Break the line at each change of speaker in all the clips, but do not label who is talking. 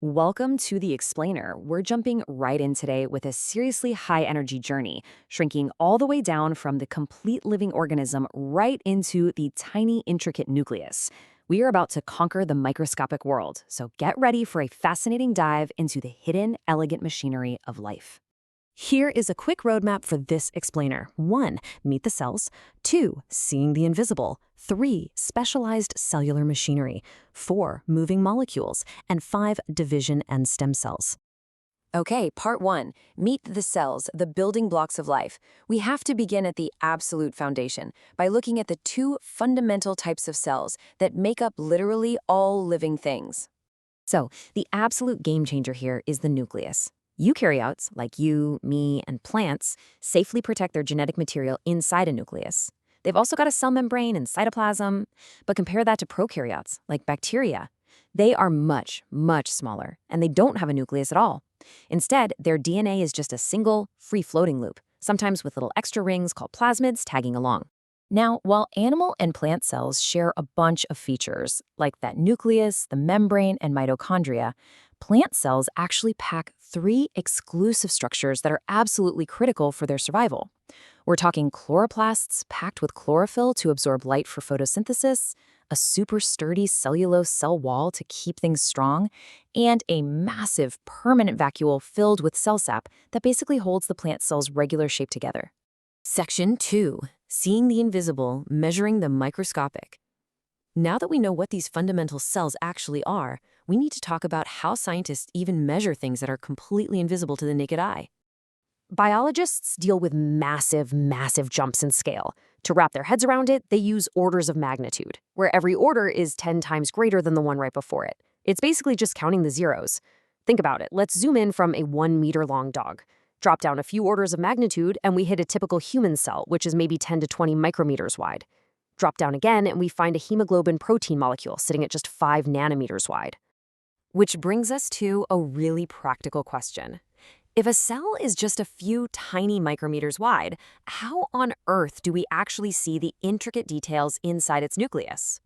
Welcome to The Explainer. We're jumping right in today with a seriously high-energy journey, shrinking all the way down from the complete living organism right into the tiny, intricate nucleus. We are about to conquer the microscopic world, so get ready for a fascinating dive into the hidden, elegant machinery of life. Here is a quick roadmap for this explainer. 1. Meet the cells. 2. Seeing the invisible. 3. Specialized cellular machinery. 4. Moving molecules. And 5. Division and stem cells. Okay, part 1. Meet the cells, the building blocks of life. We have to begin at the absolute foundation by looking at the two fundamental types of cells that make up literally all living things. So, the absolute game changer here is the nucleus. Eukaryotes, like you, me, and plants, safely protect their genetic material inside a nucleus. They've also got a cell membrane and cytoplasm, but compare that to prokaryotes, like bacteria. They are much, much smaller, and they don't have a nucleus at all. Instead, their DNA is just a single, free-floating loop, sometimes with little extra rings called plasmids tagging along. Now, while animal and plant cells share a bunch of features, like that nucleus, the membrane, and mitochondria, plant cells actually pack 3 exclusive structures that are absolutely critical for their survival. We're talking chloroplasts packed with chlorophyll to absorb light for photosynthesis, a super sturdy cellulose cell wall to keep things strong, and a massive permanent vacuole filled with cell sap that basically holds the plant cell's regular shape together. Section 2. Seeing the invisible, measuring the microscopic. Now that we know what these fundamental cells actually are, we need to talk about how scientists even measure things that are completely invisible to the naked eye. Biologists deal with massive, massive jumps in scale. To wrap their heads around it, they use orders of magnitude, where every order is 10 times greater than the one right before it. It's basically just counting the zeros. Think about it. Let's zoom in from a 1-meter-long dog. Drop down a few orders of magnitude, and we hit a typical human cell, which is maybe 10 to 20 micrometers wide. Drop down again, and we find a hemoglobin protein molecule sitting at just 5 nanometers wide. Which brings us to a really practical question. If a cell is just a few tiny micrometers wide, how on earth do we actually see the intricate details inside its nucleus?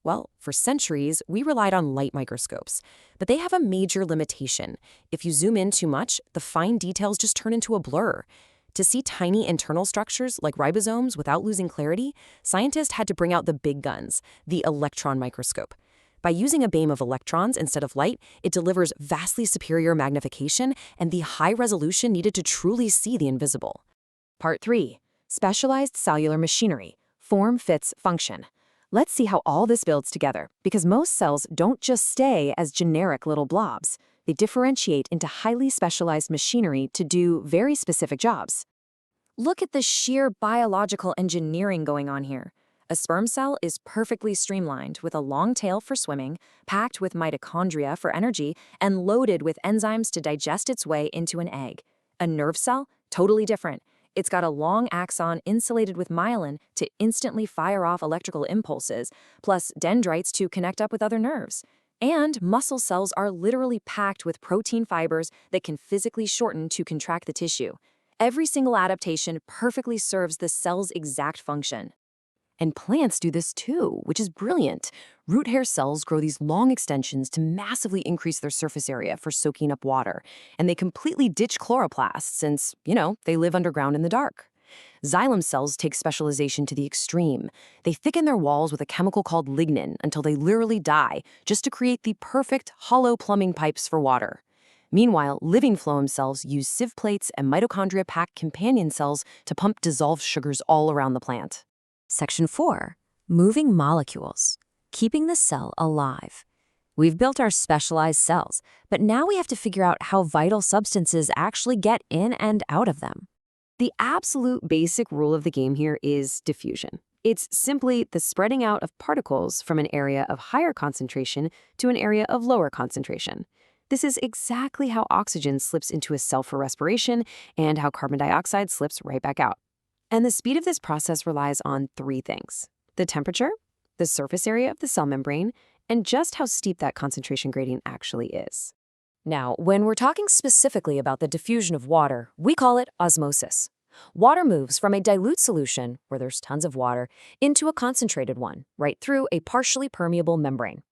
Well, for centuries, we relied on light microscopes, but they have a major limitation. If you zoom in too much, the fine details just turn into a blur. To see tiny internal structures like ribosomes without losing clarity, scientists had to bring out the big guns, the electron microscope. By using a beam of electrons instead of light, it delivers vastly superior magnification and the high resolution needed to truly see the invisible. Part 3. Specialized cellular machinery. Form fits function. Let's see how all this builds together, because most cells don't just stay as generic little blobs. They differentiate into highly specialized machinery to do very specific jobs. Look at the sheer biological engineering going on here. A sperm cell is perfectly streamlined with a long tail for swimming, packed with mitochondria for energy, and loaded with enzymes to digest its way into an egg. A nerve cell? Totally different. It's got a long axon insulated with myelin to instantly fire off electrical impulses, plus dendrites to connect up with other nerves. And muscle cells are literally packed with protein fibers that can physically shorten to contract the tissue. Every single adaptation perfectly serves the cell's exact function. And plants do this too, which is brilliant. Root hair cells grow these long extensions to massively increase their surface area for soaking up water, and they completely ditch chloroplasts since, they live underground in the dark. Xylem cells take specialization to the extreme. They thicken their walls with a chemical called lignin until they literally die, just to create the perfect hollow plumbing pipes for water. Meanwhile, living phloem cells use sieve plates and mitochondria-packed companion cells to pump dissolved sugars all around the plant. Section 4. Moving molecules. Keeping the cell alive. We've built our specialized cells, but now we have to figure out how vital substances actually get in and out of them. The absolute basic rule of the game here is diffusion. It's simply the spreading out of particles from an area of higher concentration to an area of lower concentration. This is exactly how oxygen slips into a cell for respiration and how carbon dioxide slips right back out. And the speed of this process relies on 3 things: the temperature, the surface area of the cell membrane, and just how steep that concentration gradient actually is. Now, when we're talking specifically about the diffusion of water, we call it osmosis. Water moves from a dilute solution, where there's tons of water, into a concentrated one, right through a partially permeable membrane.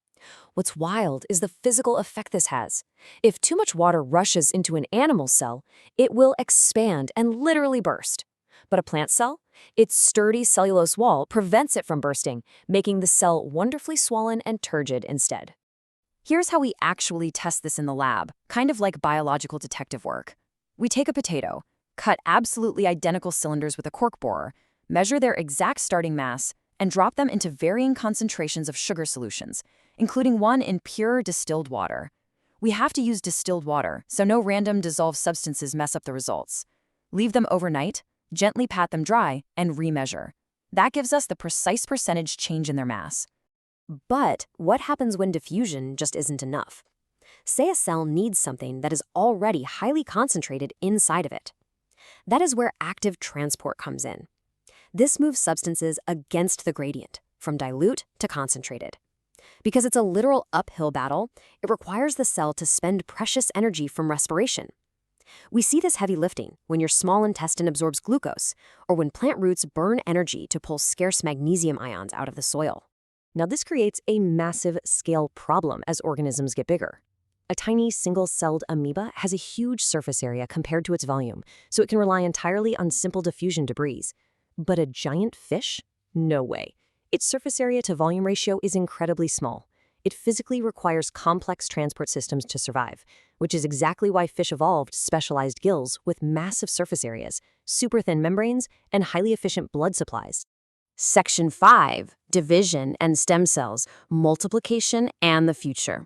What's wild is the physical effect this has. If too much water rushes into an animal cell, it will expand and literally burst. But a plant cell? Its sturdy cellulose wall prevents it from bursting, making the cell wonderfully swollen and turgid instead. Here's how we actually test this in the lab, kind of like biological detective work. We take a potato, cut absolutely identical cylinders with a cork borer, measure their exact starting mass, and drop them into varying concentrations of sugar solutions, including one in pure distilled water. We have to use distilled water, so no random dissolved substances mess up the results. Leave them overnight, gently pat them dry, and remeasure. That gives us the precise percentage change in their mass. But what happens when diffusion just isn't enough? Say a cell needs something that is already highly concentrated inside of it. That is where active transport comes in. This moves substances against the gradient, from dilute to concentrated. Because it's a literal uphill battle, it requires the cell to spend precious energy from respiration. We see this heavy lifting when your small intestine absorbs glucose, or when plant roots burn energy to pull scarce magnesium ions out of the soil. Now, this creates a massive scale problem as organisms get bigger. A tiny single-celled amoeba has a huge surface area compared to its volume, so it can rely entirely on simple diffusion debris. But a giant fish? No way. Its surface area to volume ratio is incredibly small. It physically requires complex transport systems to survive, which is exactly why fish evolved specialized gills with massive surface areas, super thin membranes, and highly efficient blood supplies. Section 5, Division and Stem Cells, Multiplication and the Future.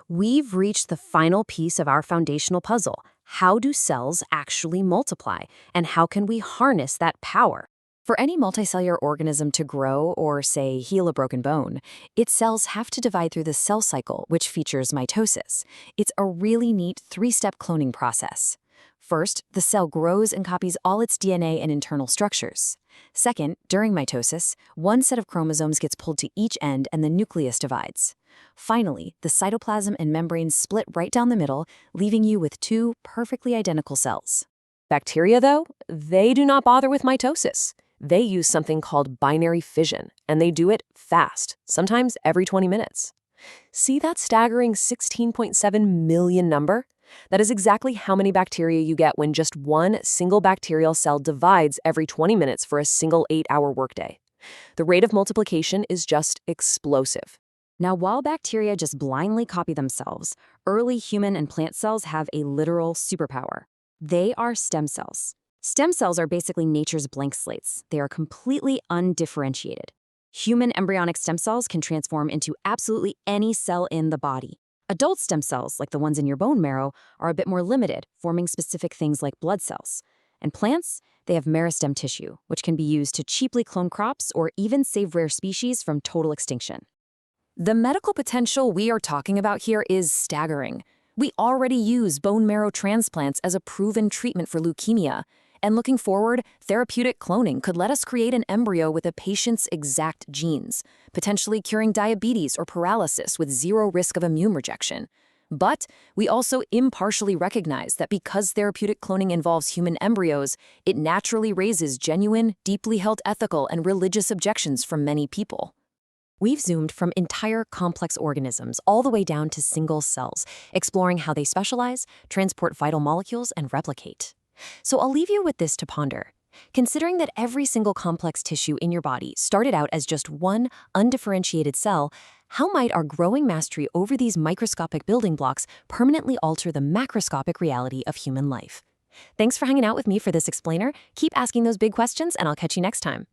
We've reached the final piece of our foundational puzzle. How do cells actually multiply, and how can we harness that power? For any multicellular organism to grow or, say, heal a broken bone, its cells have to divide through the cell cycle, which features mitosis. It's a really neat three-step cloning process. First, the cell grows and copies all its DNA and internal structures. Second, during mitosis, one set of chromosomes gets pulled to each end and the nucleus divides. Finally, the cytoplasm and membranes split right down the middle, leaving you with two perfectly identical cells. Bacteria, though, they do not bother with mitosis. They use something called binary fission, and they do it fast, sometimes every 20 minutes. See that staggering 16.7 million number? That is exactly how many bacteria you get when just one single bacterial cell divides every 20 minutes for a single 8-hour workday. The rate of multiplication is just explosive. Now, while bacteria just blindly copy themselves, early human and plant cells have a literal superpower. They are stem cells. Stem cells are basically nature's blank slates. They are completely undifferentiated. Human embryonic stem cells can transform into absolutely any cell in the body. Adult stem cells, like the ones in your bone marrow, are a bit more limited, forming specific things like blood cells. And plants, they have meristem tissue, which can be used to cheaply clone crops or even save rare species from total extinction. The medical potential we are talking about here is staggering. We already use bone marrow transplants as a proven treatment for leukemia. And looking forward, therapeutic cloning could let us create an embryo with a patient's exact genes, potentially curing diabetes or paralysis with zero risk of immune rejection. But we also impartially recognize that because therapeutic cloning involves human embryos, it naturally raises genuine, deeply held ethical and religious objections from many people. We've zoomed from entire complex organisms all the way down to single cells, exploring how they specialize, transport vital molecules, and replicate. So I'll leave you with this to ponder. Considering that every single complex tissue in your body started out as just one undifferentiated cell, how might our growing mastery over these microscopic building blocks permanently alter the macroscopic reality of human life? Thanks for hanging out with me for this explainer. Keep asking those big questions, and I'll catch you next time.